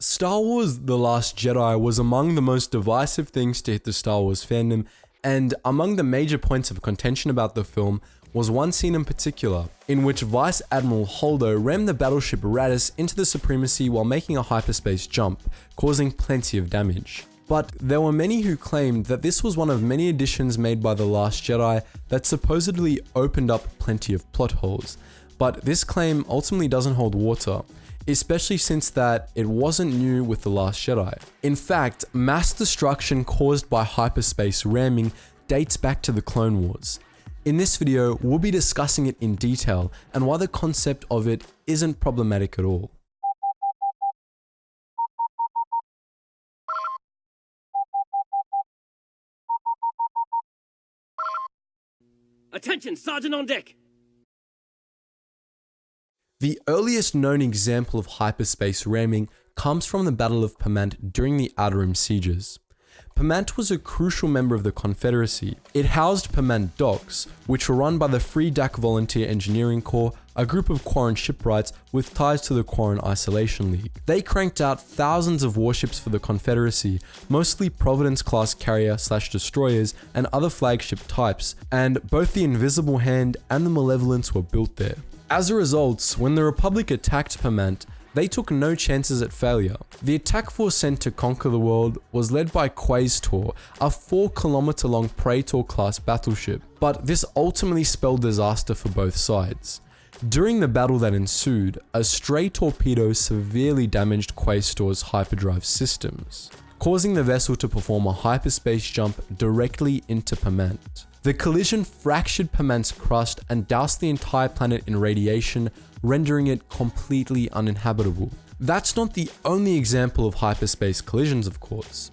Star Wars The Last Jedi was among the most divisive things to hit the Star Wars fandom, and among the major points of contention about the film was one scene in particular, in which Vice Admiral Holdo rammed the battleship Raddus into the Supremacy while making a hyperspace jump, causing plenty of damage. But there were many who claimed that this was one of many additions made by The Last Jedi that supposedly opened up plenty of plot holes, but this claim ultimately doesn't hold water, especially since that it wasn't new with The Last Jedi. In fact, mass destruction caused by hyperspace ramming dates back to the Clone Wars. In this video, we'll be discussing it in detail and why the concept of it isn't problematic at all. Attention, Sergeant on deck! The earliest known example of hyperspace ramming comes from the Battle of Pamant during the Outer Rim sieges. Pamant was a crucial member of the Confederacy. It housed Pamant Docks, which were run by the Free Dak Volunteer Engineering Corps, a group of Quarren shipwrights with ties to the Quarren Isolation League. They cranked out thousands of warships for the Confederacy, mostly Providence-class carrier/destroyers and other flagship types, and both the Invisible Hand and the Malevolence were built there. As a result, when the Republic attacked Pamant, they took no chances at failure. The attack force sent to conquer the world was led by Quaestor, a 4-kilometer long Praetor-class battleship, but this ultimately spelled disaster for both sides. During the battle that ensued, a stray torpedo severely damaged Quaestor's hyperdrive systems, causing the vessel to perform a hyperspace jump directly into Pamant. The collision fractured Pamant's crust and doused the entire planet in radiation, rendering it completely uninhabitable. That's not the only example of hyperspace collisions, of course.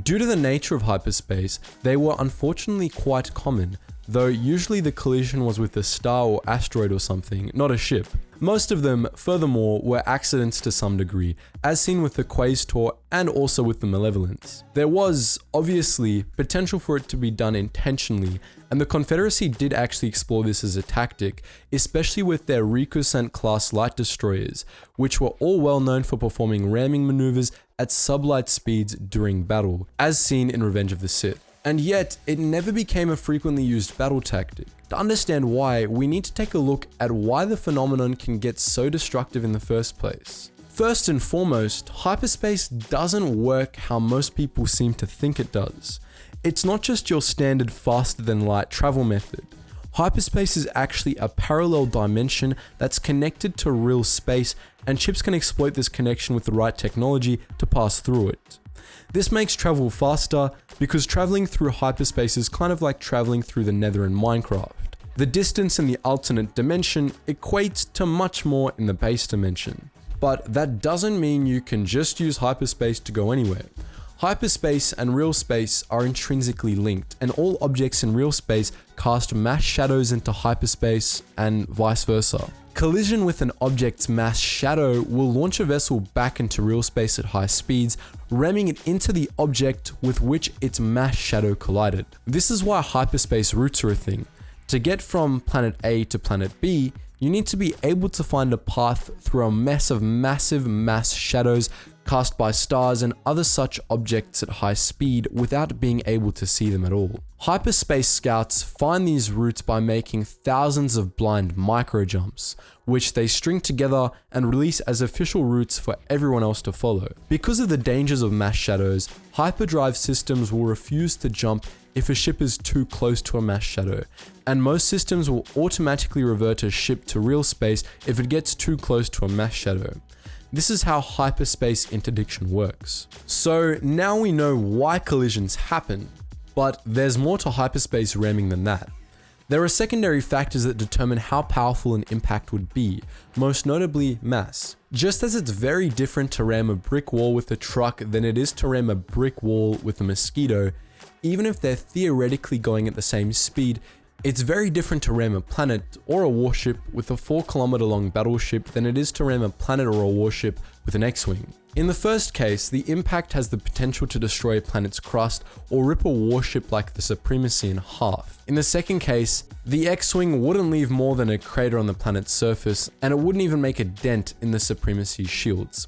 Due to the nature of hyperspace, they were unfortunately quite common, though usually the collision was with a star or asteroid or something, not a ship. Most of them, furthermore, were accidents to some degree, as seen with the Quaestor and also with the Malevolence. There was, obviously, potential for it to be done intentionally, and the Confederacy did actually explore this as a tactic, especially with their Recusant-class light destroyers, which were all well known for performing ramming maneuvers at sublight speeds during battle, as seen in Revenge of the Sith. And yet, it never became a frequently used battle tactic. To understand why, we need to take a look at why the phenomenon can get so destructive in the first place. First and foremost, hyperspace doesn't work how most people seem to think it does. It's not just your standard faster than light travel method. Hyperspace is actually a parallel dimension that's connected to real space, and ships can exploit this connection with the right technology to pass through it. This makes travel faster because traveling through hyperspace is kind of like traveling through the Nether in Minecraft. The distance in the alternate dimension equates to much more in the base dimension. But that doesn't mean you can just use hyperspace to go anywhere. Hyperspace and real space are intrinsically linked, and all objects in real space cast mass shadows into hyperspace and vice versa. Collision with an object's mass shadow will launch a vessel back into real space at high speeds, ramming it into the object with which its mass shadow collided. This is why hyperspace routes are a thing. To get from planet A to planet B, you need to be able to find a path through a mess of massive mass shadows cast by stars and other such objects at high speed without being able to see them at all. Hyperspace scouts find these routes by making thousands of blind micro jumps, which they string together and release as official routes for everyone else to follow. Because of the dangers of mass shadows, hyperdrive systems will refuse to jump if a ship is too close to a mass shadow, and most systems will automatically revert a ship to real space if it gets too close to a mass shadow. This is how hyperspace interdiction works. So now we know why collisions happen, but there's more to hyperspace ramming than that. There are secondary factors that determine how powerful an impact would be, most notably mass. Just as it's very different to ram a brick wall with a truck than it is to ram a brick wall with a mosquito, even if they're theoretically going at the same speed, it's very different to ram a planet or a warship with a 4-kilometer long battleship than it is to ram a planet or a warship with an X-Wing. In the first case, the impact has the potential to destroy a planet's crust or rip a warship like the Supremacy in half. In the second case, the X-Wing wouldn't leave more than a crater on the planet's surface, and it wouldn't even make a dent in the Supremacy's shields.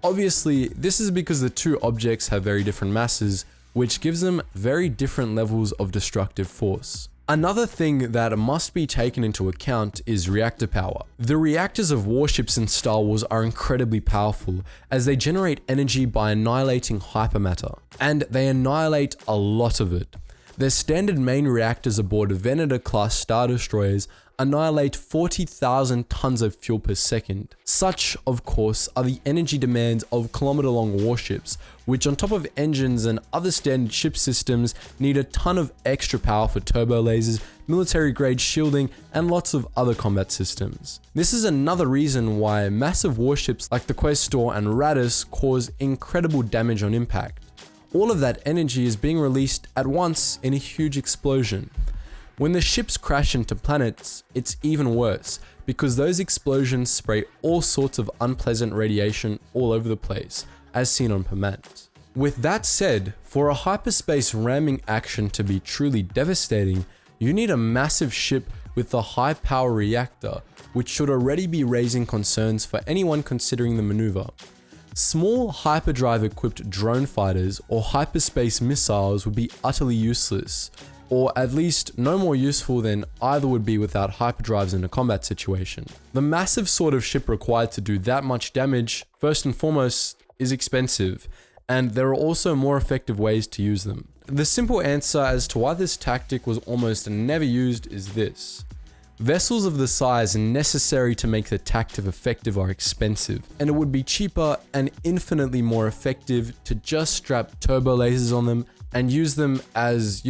Obviously, this is because the two objects have very different masses, which gives them very different levels of destructive force. Another thing that must be taken into account is reactor power. The reactors of warships in Star Wars are incredibly powerful, as they generate energy by annihilating hypermatter, and they annihilate a lot of it. Their standard main reactors aboard Venator-class Star Destroyers annihilate 40,000 tons of fuel per second. Such, of course, are the energy demands of kilometer-long warships, which on top of engines and other standard ship systems need a ton of extra power for turbo lasers, military-grade shielding, and lots of other combat systems. This is another reason why massive warships like the Questor and Radis cause incredible damage on impact. All of that energy is being released at once in a huge explosion. When the ships crash into planets, it's even worse, because those explosions spray all sorts of unpleasant radiation all over the place, as seen on Permant. With that said, for a hyperspace ramming action to be truly devastating, you need a massive ship with a high power reactor, which should already be raising concerns for anyone considering the maneuver. Small hyperdrive equipped drone fighters or hyperspace missiles would be utterly useless, or at least no more useful than either would be without hyperdrives in a combat situation. The massive sort of ship required to do that much damage, first and foremost, is expensive, and there are also more effective ways to use them. The simple answer as to why this tactic was almost never used is this. Vessels of the size necessary to make the tactic effective are expensive, and it would be cheaper and infinitely more effective to just strap turbo lasers on them and use them as,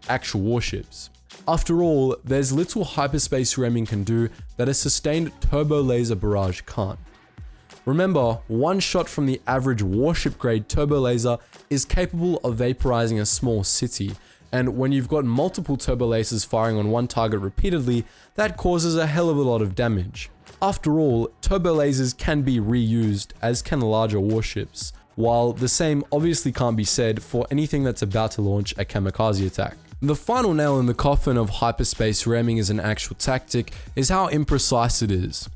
actual warships. After all, there's little hyperspace ramming can do that a sustained turbo laser barrage can't. Remember, one shot from the average warship grade turbo laser is capable of vaporizing a small city, and when you've got multiple turbo lasers firing on one target repeatedly, that causes a hell of a lot of damage. After all, turbo lasers can be reused, as can larger warships, while the same obviously can't be said for anything that's about to launch a kamikaze attack. The final nail in the coffin of hyperspace ramming as an actual tactic is how imprecise it is.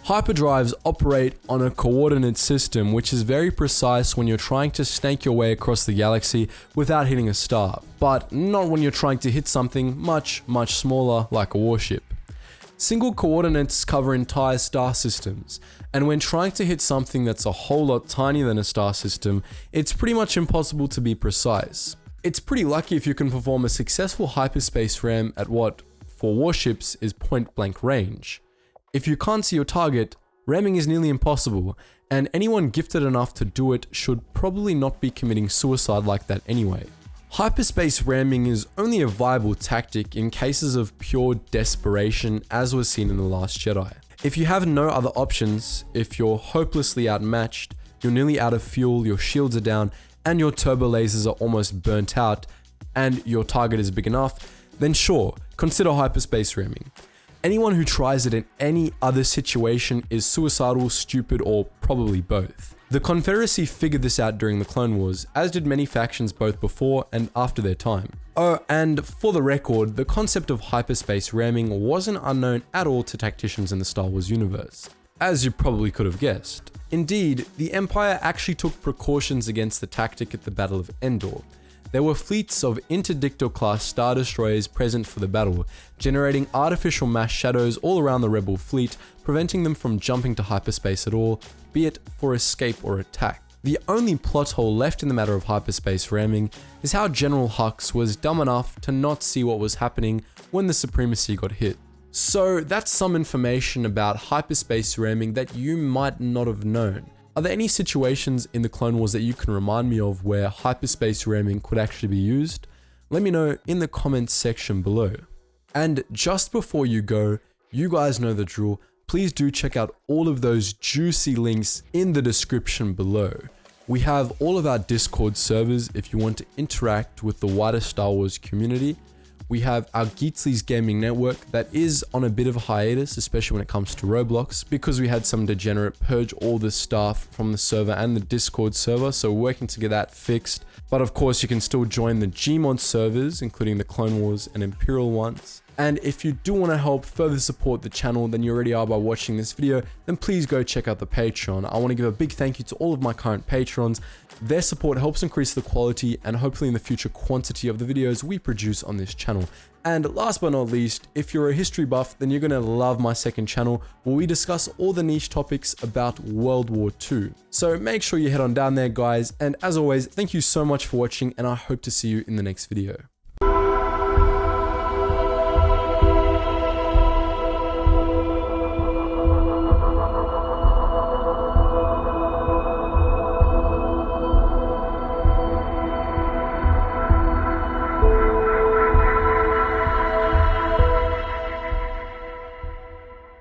Hyperdrives operate on a coordinate system which is very precise when you're trying to snake your way across the galaxy without hitting a star, but not when you're trying to hit something much smaller like a warship. Single coordinates cover entire star systems, and when trying to hit something that's a whole lot tinier than a star system, it's pretty much impossible to be precise. It's pretty lucky if you can perform a successful hyperspace ram at what, for warships, is point-blank range. If you can't see your target, ramming is nearly impossible, and anyone gifted enough to do it should probably not be committing suicide like that anyway. Hyperspace ramming is only a viable tactic in cases of pure desperation, as was seen in The Last Jedi. If you have no other options, if you're hopelessly outmatched, you're nearly out of fuel, your shields are down, and your turbo lasers are almost burnt out, and your target is big enough, then sure, consider hyperspace ramming. Anyone who tries it in any other situation is suicidal, stupid, or probably both. The Confederacy figured this out during the Clone Wars, as did many factions both before and after their time. Oh, and for the record, the concept of hyperspace ramming wasn't unknown at all to tacticians in the Star Wars universe, as you probably could have guessed. Indeed, the Empire actually took precautions against the tactic at the Battle of Endor. There were fleets of Interdictor-class Star Destroyers present for the battle, generating artificial mass shadows all around the Rebel fleet, preventing them from jumping to hyperspace at all, be it for escape or attack. The only plot hole left in the matter of hyperspace ramming is how General Hux was dumb enough to not see what was happening when the Supremacy got hit. So that's some information about hyperspace ramming that you might not have known. Are there any situations in the Clone Wars that you can remind me of where hyperspace ramming could actually be used? Let me know in the comments section below. And just before you go, you guys know the drill, please do check out all of those juicy links in the description below. We have all of our Discord servers if you want to interact with the wider Star Wars community. We have our Geetsly's gaming network that is on a bit of a hiatus, especially when it comes to Roblox, because we had some degenerate purge all the staff from the server and the Discord server, so we're working to get that fixed. But of course, you can still join the Gmod servers, including the Clone Wars and Imperial ones. And if you do want to help further support the channel than you already are by watching this video, then please go check out the Patreon. I want to give a big thank you to all of my current patrons. Their support helps increase the quality and hopefully in the future quantity of the videos we produce on this channel. And last but not least, if you're a history buff, then you're going to love my second channel where we discuss all the niche topics about World War II. So make sure you head on down there, guys. And as always, thank you so much for watching, and I hope to see you in the next video.